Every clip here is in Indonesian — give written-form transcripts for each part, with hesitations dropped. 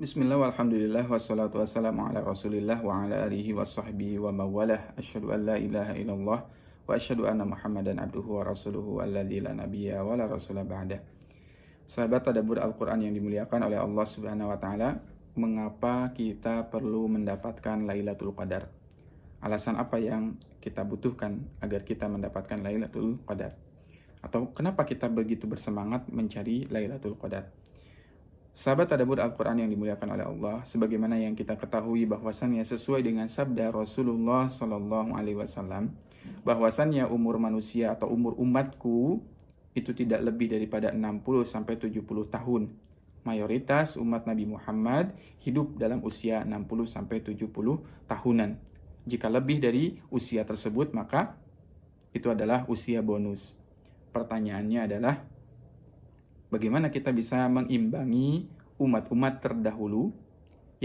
Bismillah walhamdulillah wassalatu wassalamu ala rasulillah wa ala alihi wa sahbihi wa mawalah. Asyhadu an la ilaha illallah wa asyhadu anna muhammadan abduhu wa rasuluhu alladzi la nabiyya wa la rasula ba'dah. Sahabat tadabbur Al-Quran yang dimuliakan oleh Allah subhanahu wa ta'ala, mengapa kita perlu mendapatkan Lailatul Qadar? Alasan apa yang kita butuhkan agar kita mendapatkan Lailatul Qadar? Atau kenapa kita begitu bersemangat mencari Lailatul Qadar? Sahabat tadabbur Al-Quran yang dimuliakan oleh Allah, sebagaimana yang kita ketahui bahwasannya sesuai dengan sabda Rasulullah Sallallahu Alaihi Wasallam, bahwasannya umur manusia atau umur umatku itu tidak lebih daripada 60-70 tahun. Mayoritas umat Nabi Muhammad hidup dalam usia 60-70 tahunan. Jika lebih dari usia tersebut, maka itu adalah usia bonus. Pertanyaannya adalah, bagaimana kita bisa mengimbangi umat-umat terdahulu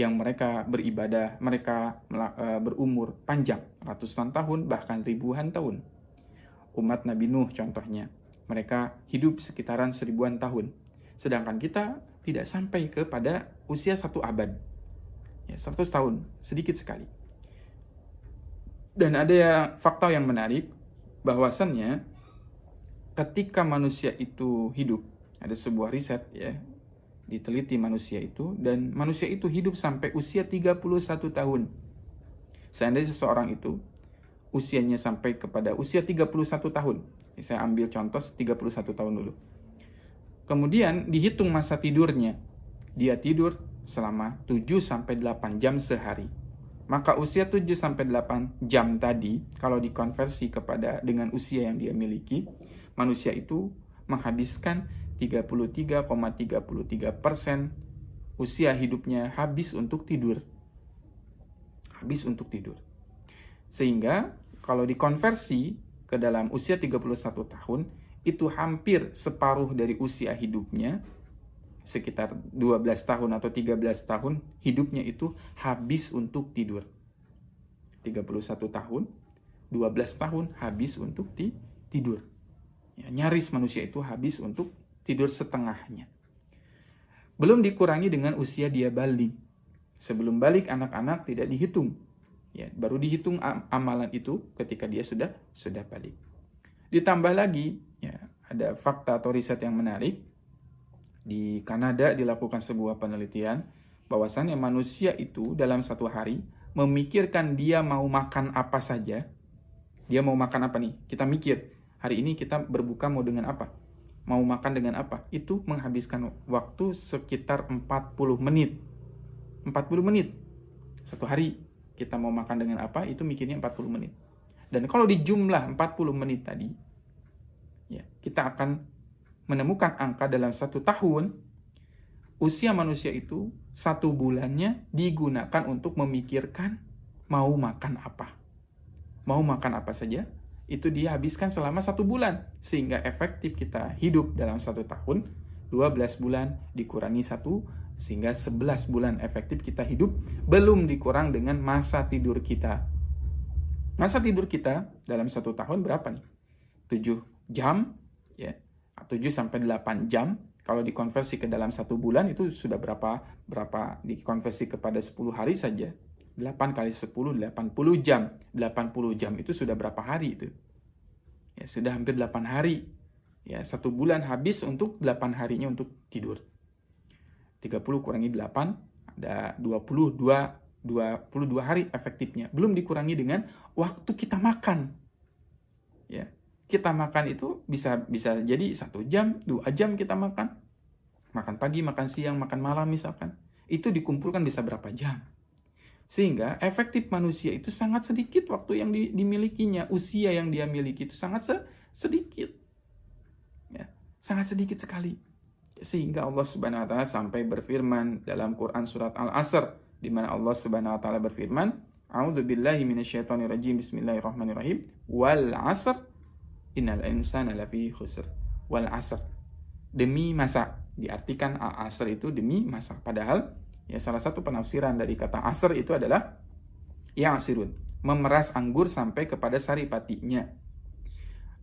yang mereka beribadah, mereka berumur panjang, ratusan tahun, bahkan ribuan tahun. Umat Nabi Nuh contohnya, mereka hidup sekitaran 1000-an tahun. Sedangkan kita tidak sampai kepada usia 1 abad. 100 tahun, sedikit sekali. Dan ada fakta yang menarik, bahwasannya ketika manusia itu hidup, ada sebuah riset ya, diteliti manusia itu, dan manusia itu hidup sampai usia 31 tahun. Seandainya seseorang itu usianya sampai kepada usia 31 tahun, saya ambil contoh 31 tahun dulu. Kemudian dihitung masa tidurnya, dia tidur selama 7-8 jam sehari. Maka usia 7-8 jam tadi, kalau dikonversi kepada dengan usia yang dia miliki, manusia itu menghabiskan 33,33% usia hidupnya habis untuk tidur. Habis untuk tidur. Sehingga kalau dikonversi ke dalam usia 31 tahun, itu hampir separuh dari usia hidupnya, sekitar 12 tahun atau 13 tahun, hidupnya itu habis untuk tidur. 31 tahun, 12 tahun habis untuk tidur. Ya, nyaris manusia itu habis untuk tidur setengahnya. Belum dikurangi dengan usia dia balik. Sebelum balik anak-anak tidak dihitung. Ya, baru dihitung amalan itu ketika dia sudah balik. Ditambah lagi, ya, ada fakta atau riset yang menarik. Di Kanada dilakukan sebuah penelitian bahwasannya manusia itu dalam satu hari memikirkan dia mau makan apa saja. Dia mau makan apa nih? Kita mikir, hari ini kita berbuka mau dengan apa? Mau makan dengan apa? Itu menghabiskan waktu sekitar 40 menit. 40 menit. Satu hari kita mau makan dengan apa? Itu mikirnya 40 menit. Dan kalau dijumlah 40 menit tadi, ya, kita akan menemukan angka dalam 1 tahun, usia manusia itu 1 bulannya digunakan untuk memikirkan mau makan apa. Mau makan apa saja, itu dia habiskan selama 1 bulan. Sehingga efektif kita hidup dalam 1 tahun, 12 bulan dikurangi 1, sehingga 11 bulan efektif kita hidup, belum dikurang dengan masa tidur kita. Masa tidur kita dalam 1 tahun berapa nih? 7 jam, ya, 7-8 jam. Kalau dikonversi ke dalam 1 bulan, itu sudah berapa dikonversi kepada 10 hari saja. 8 kali 10, 80 jam. 80 jam itu sudah berapa hari itu? Ya, sudah hampir 8 hari. Ya, 1 bulan habis untuk 8 harinya untuk tidur. 30 kurangi 8, ada 22 hari efektifnya. Belum dikurangi dengan waktu kita makan. Ya, kita makan itu bisa jadi 1 jam, 2 jam kita makan. Makan pagi, makan siang, makan malam misalkan. Itu dikumpulkan bisa berapa jam. Sehingga efektif manusia itu sangat sedikit waktu yang dimilikinya. Usia yang dia miliki itu sangat sedikit. Ya, sangat sedikit sekali. Sehingga Allah subhanahu wa ta'ala sampai berfirman dalam Quran surat Al-Asr, di mana Allah subhanahu wa ta'ala berfirman, A'udzubillahi minasyaitonirrajim, bismillahirrahmanirrahim, wal asr, innal insana lafi khusr. Wal asr, demi masa. Diartikan Al-Asr itu demi masa. Padahal ya, salah satu penafsiran dari kata asr itu adalah ya'sirun, memeras anggur sampai kepada saripatinya.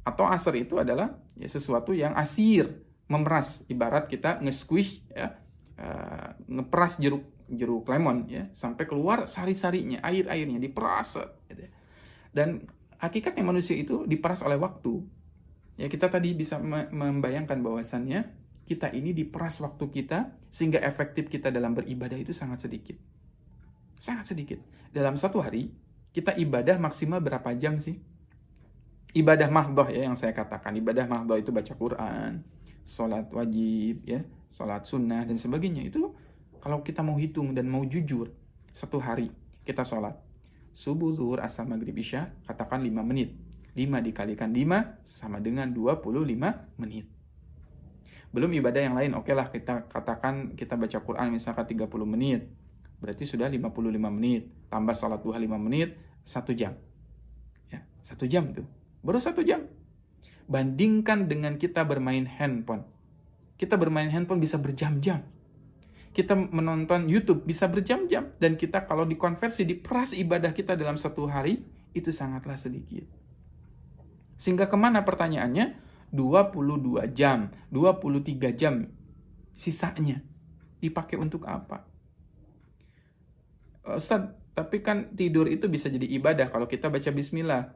Atau asr itu adalah ya, sesuatu yang asir, memeras. Ibarat kita nge-squish, ya, ngeperas jeruk jeruk lemon ya, sampai keluar sari-sarinya, air-airnya diperas gitu. Dan hakikatnya manusia itu diperas oleh waktu. Ya, kita tadi bisa membayangkan bahwasannya kita ini diperas waktu kita sehingga efektif kita dalam beribadah itu sangat sedikit. Sangat sedikit. Dalam satu hari kita ibadah maksimal berapa jam sih? Ibadah mahdhah ya yang saya katakan. Ibadah mahdhah itu baca Quran, sholat wajib ya, sholat sunnah dan sebagainya. Itu kalau kita mau hitung dan mau jujur, satu hari kita sholat subuh, zuhur, asar, maghrib, isya, katakan 5 menit. 5 dikalikan 5 sama dengan 25 menit. Belum ibadah yang lain, oke lah kita katakan kita baca Quran misalkan 30 menit. Berarti sudah 55 menit. Tambah sholat duha 5 menit, 1 jam. Ya, 1 jam tuh. Baru 1 jam. Bandingkan dengan kita bermain handphone. Kita bermain handphone bisa berjam-jam. Kita menonton YouTube bisa berjam-jam. Dan kita kalau dikonversi, diperas ibadah kita dalam 1 hari, itu sangatlah sedikit. Sehingga kemana pertanyaannya? 22 jam, 23 jam sisanya dipakai untuk apa? Ustaz, tapi kan tidur itu bisa jadi ibadah kalau kita baca bismillah.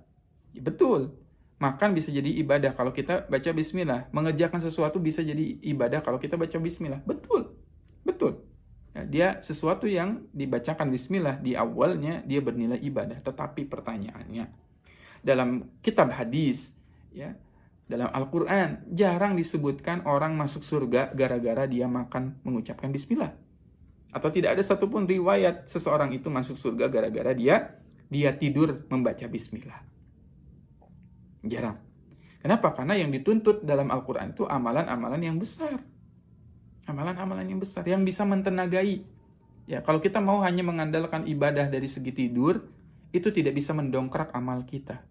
Ya, betul. Makan bisa jadi ibadah kalau kita baca bismillah. Mengerjakan sesuatu bisa jadi ibadah kalau kita baca bismillah. Betul. Betul. Ya, dia sesuatu yang dibacakan bismillah di awalnya dia bernilai ibadah. Tetapi pertanyaannya, dalam kitab hadis, ya, dalam Al-Quran, jarang disebutkan orang masuk surga gara-gara dia makan mengucapkan bismillah. Atau tidak ada satupun riwayat seseorang itu masuk surga gara-gara dia tidur membaca bismillah. Jarang. Kenapa? Karena yang dituntut dalam Al-Quran itu amalan-amalan yang besar. Amalan-amalan yang besar, yang bisa mentenagai. Ya, kalau kita mau hanya mengandalkan ibadah dari segi tidur, itu tidak bisa mendongkrak amal kita.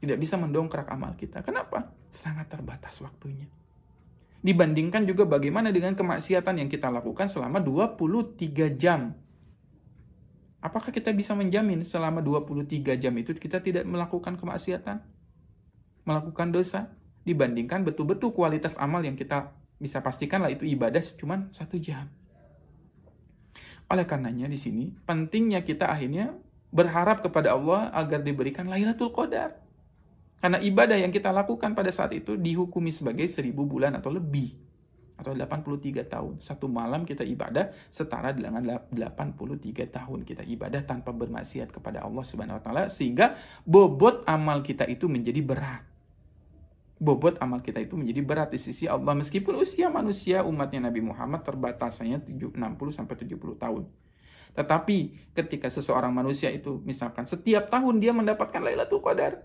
Tidak bisa mendongkrak amal kita. Kenapa? Sangat terbatas waktunya. Dibandingkan juga bagaimana dengan kemaksiatan yang kita lakukan selama 23 jam. Apakah kita bisa menjamin selama 23 jam itu kita tidak melakukan kemaksiatan? Melakukan dosa? Dibandingkan betul-betul kualitas amal yang kita bisa pastikan lah itu ibadah cuma 1 jam. Oleh karenanya di sini pentingnya kita akhirnya berharap kepada Allah agar diberikan Lailatul Qadar. Karena ibadah yang kita lakukan pada saat itu dihukumi sebagai 1000 bulan atau lebih. Atau 83 tahun. Satu malam kita ibadah setara dengan 83 tahun kita ibadah tanpa bermaksiat kepada Allah Subhanahu wa taala, sehingga bobot amal kita itu menjadi berat. Bobot amal kita itu menjadi berat di sisi Allah, meskipun usia manusia umatnya Nabi Muhammad terbatasnya 60 sampai 70 tahun. Tetapi ketika seseorang manusia itu misalkan setiap tahun dia mendapatkan Lailatul Qadar.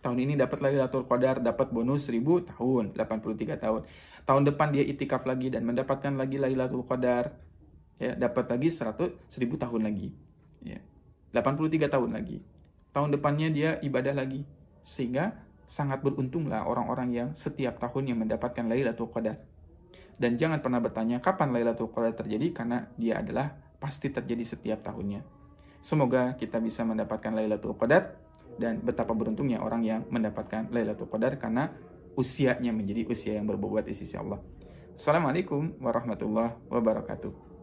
Tahun ini dapat Lailatul Qadar, dapat bonus 1000 tahun, 83 tahun. Tahun depan dia itikaf lagi dan mendapatkan lagi Lailatul Qadar. Ya, dapat lagi 1000 tahun lagi. Ya, 83 tahun lagi. Tahun depannya dia ibadah lagi. Sehingga sangat beruntunglah orang-orang yang setiap tahunnya mendapatkan Lailatul Qadar. Dan jangan pernah bertanya kapan Lailatul Qadar terjadi, karena dia adalah pasti terjadi setiap tahunnya. Semoga kita bisa mendapatkan Lailatul Qadar. Dan betapa beruntungnya orang yang mendapatkan Lailatul Qadar karena usianya menjadi usia yang berbobot di sisi Allah. Assalamualaikum warahmatullahi wabarakatuh.